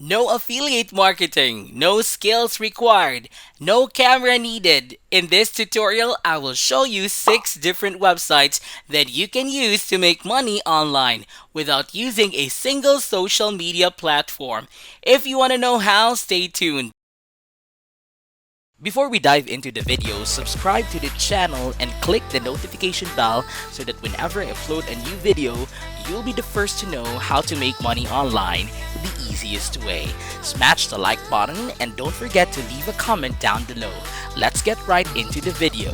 No affiliate marketing, no skills required, no camera needed. In this tutorial, I will show you 6 different websites that you can use to make money online without using a single social media platform. If you want to know how, stay tuned. Before we dive into the video, subscribe to the channel and click the notification bell so that whenever I upload a new video, you'll be the first to know how to make money online the easiest way. Smash the like button and don't forget to leave a comment down below. Let's get right into the video.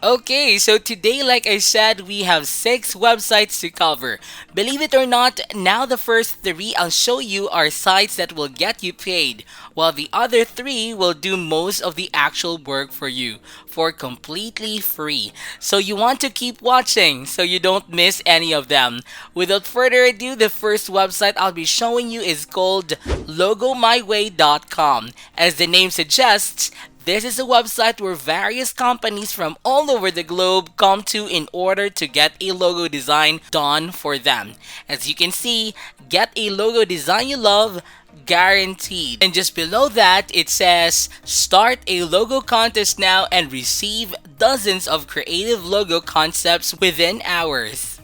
Okay, so today, like I said, we have 6 websites to cover. Believe it or not, now the first 3 I'll show you are sites that will get you paid, while the other 3 will do most of the actual work for you for completely free. So you want to keep watching so you don't miss any of them. Without further ado, the first website I'll be showing you is called Logomyway.com. As the name suggests, this is a website where various companies from all over the globe come to in order to get a logo design done for them. As you can see, get a logo design you love, guaranteed. And just below that, it says start a logo contest now and receive dozens of creative logo concepts within hours.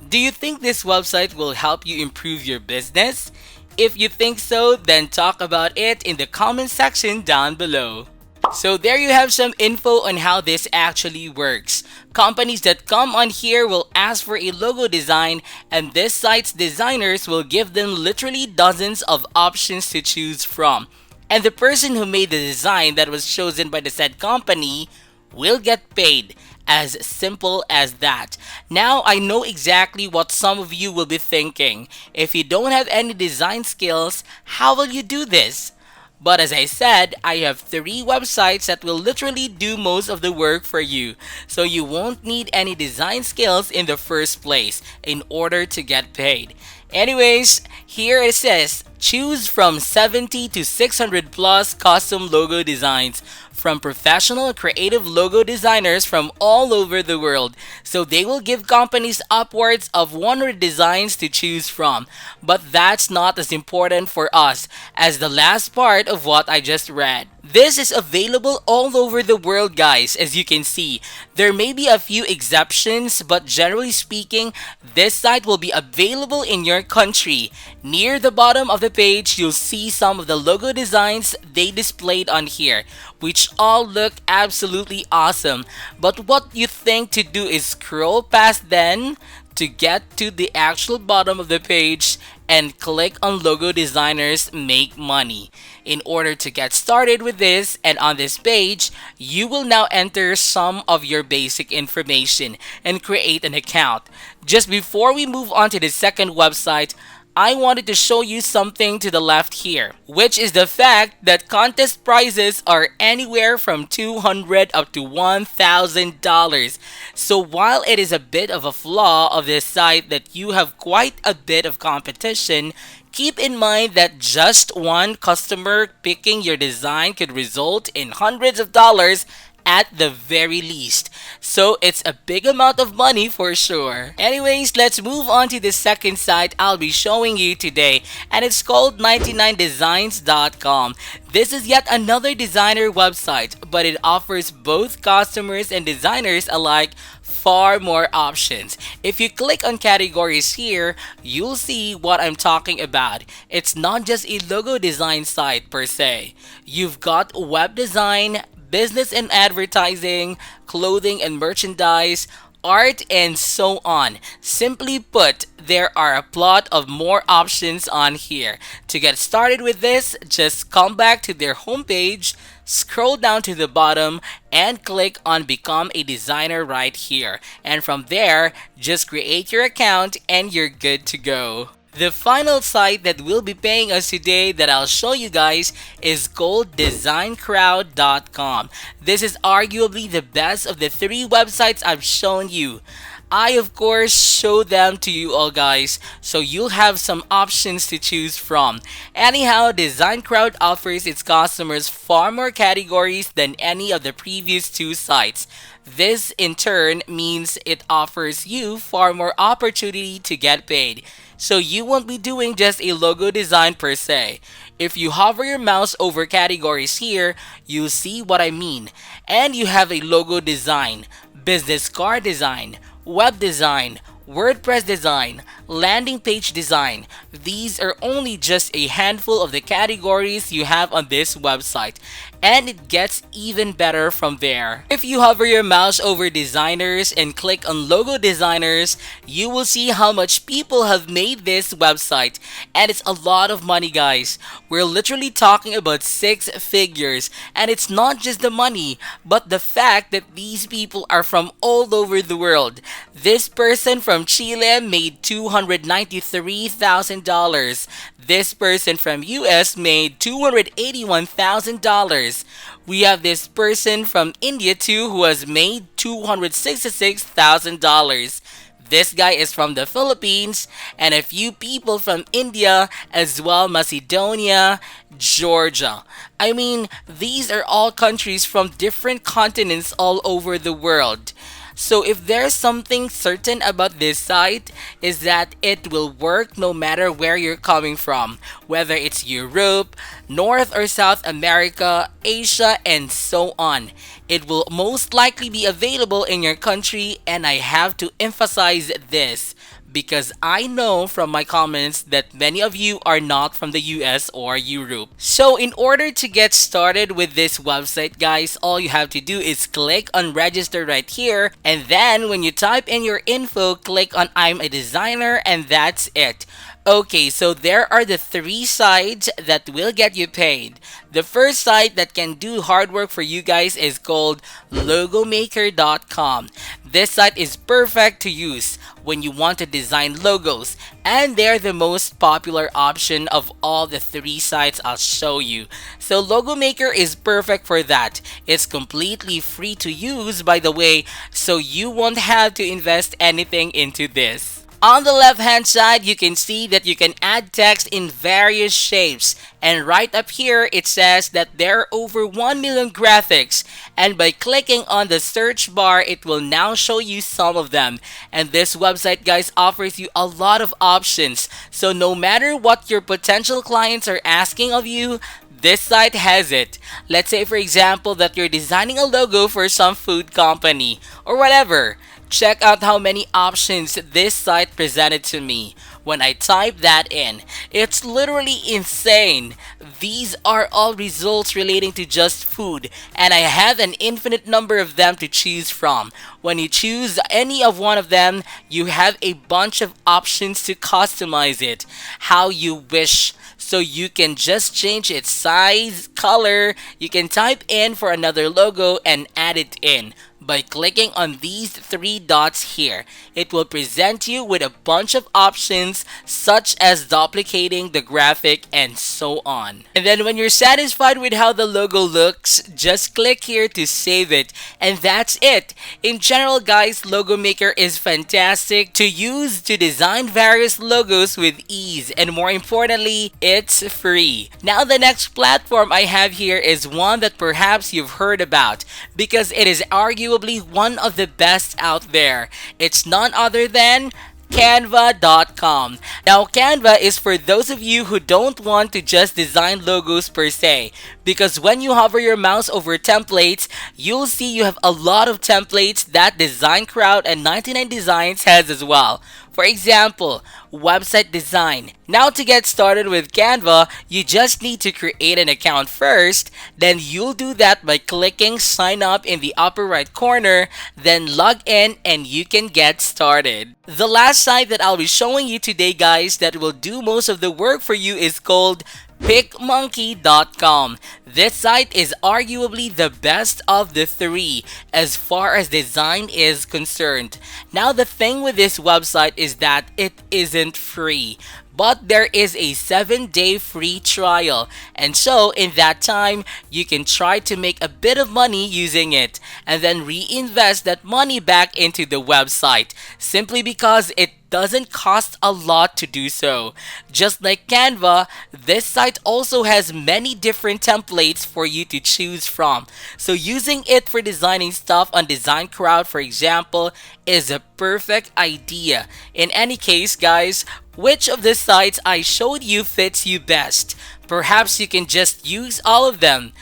Do you think this website will help you improve your business? If you think so, then talk about it in the comment section down below. So there you have some info on how this actually works. Companies that come on here will ask for a logo design, and this site's designers will give them literally dozens of options to choose from. And the person who made the design that was chosen by the said company will get paid. As simple as that. Now I know exactly what some of you will be thinking. If you don't have any design skills, how will you do this? But as I said, I have 3 websites that will literally do most of the work for you. So you won't need any design skills in the first place in order to get paid. Anyways, here it says, choose from 70 to 600 plus custom logo designs from professional creative logo designers from all over the world. So they will give companies upwards of 100 designs to choose from. But that's not as important for us as the last part of what I just read. This is available all over the world, guys. As you can see, there may be a few exceptions, but generally speaking, this site will be available in your country. Near the bottom of the page, you'll see some of the logo designs they displayed on here, which all look absolutely awesome. But what you think to do is scroll past then to get to the actual bottom of the page and click on logo designers make money. In order to get started with this, and on this page, you will now enter some of your basic information and create an account. Just before we move on to the second website, I wanted to show you something to the left here, which is the fact that contest prizes are anywhere from $200 up to $1,000. So while it is a bit of a flaw of this site that you have quite a bit of competition, keep in mind that just one customer picking your design could result in hundreds of dollars at the very least. So it's a big amount of money for sure. Anyways, let's move on to the second site I'll be showing you today, and it's called 99designs.com. This is yet another designer website, but it offers both customers and designers alike far more options. If you click on categories here, you'll see what I'm talking about. It's not just a logo design site per se. You've got web design, business and advertising, clothing and merchandise, art, and so on. Simply put, there are a plot of more options on here. To get started with this, just come back to their homepage, scroll down to the bottom, and click on Become a Designer right here. And from there, just create your account and you're good to go. The final site that will be paying us today that I'll show you guys is called DesignCrowd.com. This is arguably the best of the 3 websites I've shown you. I of course show them to you all guys, so you'll have some options to choose from. Anyhow, DesignCrowd offers its customers far more categories than any of the previous two sites. This in turn means it offers you far more opportunity to get paid. So you won't be doing just a logo design per se. If you hover your mouse over categories here, you'll see what I mean. And you have a logo design, business card design, web design, WordPress design, landing page design. These are only just a handful of the categories you have on this website, and it gets even better from there. If you hover your mouse over designers and click on logo designers, you will see how much people have made this website, and it's a lot of money guys. We're literally talking about six figures, and it's not just the money, but the fact that these people are from all over the world. This person from Chile made $293,000. This person from US made $281,000. We have this person from India too who has made $266,000. This guy is from the Philippines, and a few people from India as well, Macedonia, Georgia. I mean, these are all countries from different continents all over the world. So if there's something certain about this site is that it will work no matter where you're coming from, whether it's Europe, North or South America, Asia, and so on. It will most likely be available in your country, and I have to emphasize this because I know from my comments that many of you are not from the US or Europe. So in order to get started with this website guys, all you have to do is click on register right here, and then when you type in your info, click on I'm a designer, and that's it. Okay, so there are the three sites that will get you paid. The first site that can do hard work for you guys is called Logomaker.com. This site is perfect to use when you want to design logos, and they're the most popular option of all the three sites I'll show you. So Logomaker is perfect for that. It's completely free to use by the way, so you won't have to invest anything into this. On the left hand side, you can see that you can add text in various shapes, and right up here it says that there are over 1 million graphics, and by clicking on the search bar it will now show you some of them. And this website guys offers you a lot of options, so no matter what your potential clients are asking of you, this site has it. Let's say for example that you're designing a logo for some food company or whatever. Check out how many options this site presented to me when I type that in. It's literally insane. These are all results relating to just food, and I have an infinite number of them to choose from. When you choose any of one of them, you have a bunch of options to customize it how you wish. So you can just change its size, color, you can type in for another logo and add it in. By clicking on these three dots here, it will present you with a bunch of options such as duplicating the graphic and so on. And then when you're satisfied with how the logo looks, just click here to save it, and that's it. In general guys, Logomaker is fantastic to use to design various logos with ease, and more importantly, it's free. Now the next platform I have here is one that perhaps you've heard about because it is arguably one of the best out there. It's none other than Canva.com. Now Canva is for those of you who don't want to just design logos per se, because when you hover your mouse over templates, you'll see you have a lot of templates that DesignCrowd and 99 Designs has as well. For example, website design. Now to get started with Canva, you just need to create an account first. Then you'll do that by clicking sign up in the upper right corner, then log in and you can get started. The last site that I'll be showing you today guys that will do most of the work for you is called PicMonkey.com. This site is arguably the best of the three as far as design is concerned. Now, the thing with this website is that it isn't free, but there is a 7-day free trial, and so in that time you can try to make a bit of money using it and then reinvest that money back into the website simply because it doesn't cost a lot to do so. Just like Canva, this site also has many different templates for you to choose from. So using it for designing stuff on DesignCrowd, for example, is a perfect idea. In any case, guys, which of the sites I showed you fits you best? Perhaps you can just use all of them.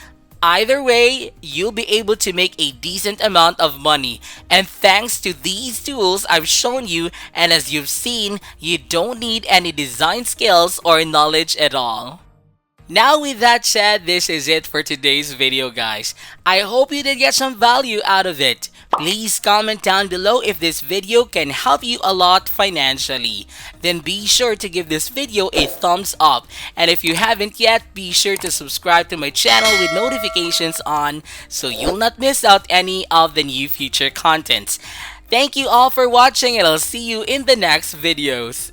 Either way, you'll be able to make a decent amount of money. And thanks to these tools I've shown you, and as you've seen, you don't need any design skills or knowledge at all. Now with that said, this is it for today's video, guys. I hope you did get some value out of it. Please comment down below if this video can help you a lot financially. Then be sure to give this video a thumbs up. And if you haven't yet, be sure to subscribe to my channel with notifications on so you'll not miss out any of the new future contents. Thank you all for watching, and I'll see you in the next videos.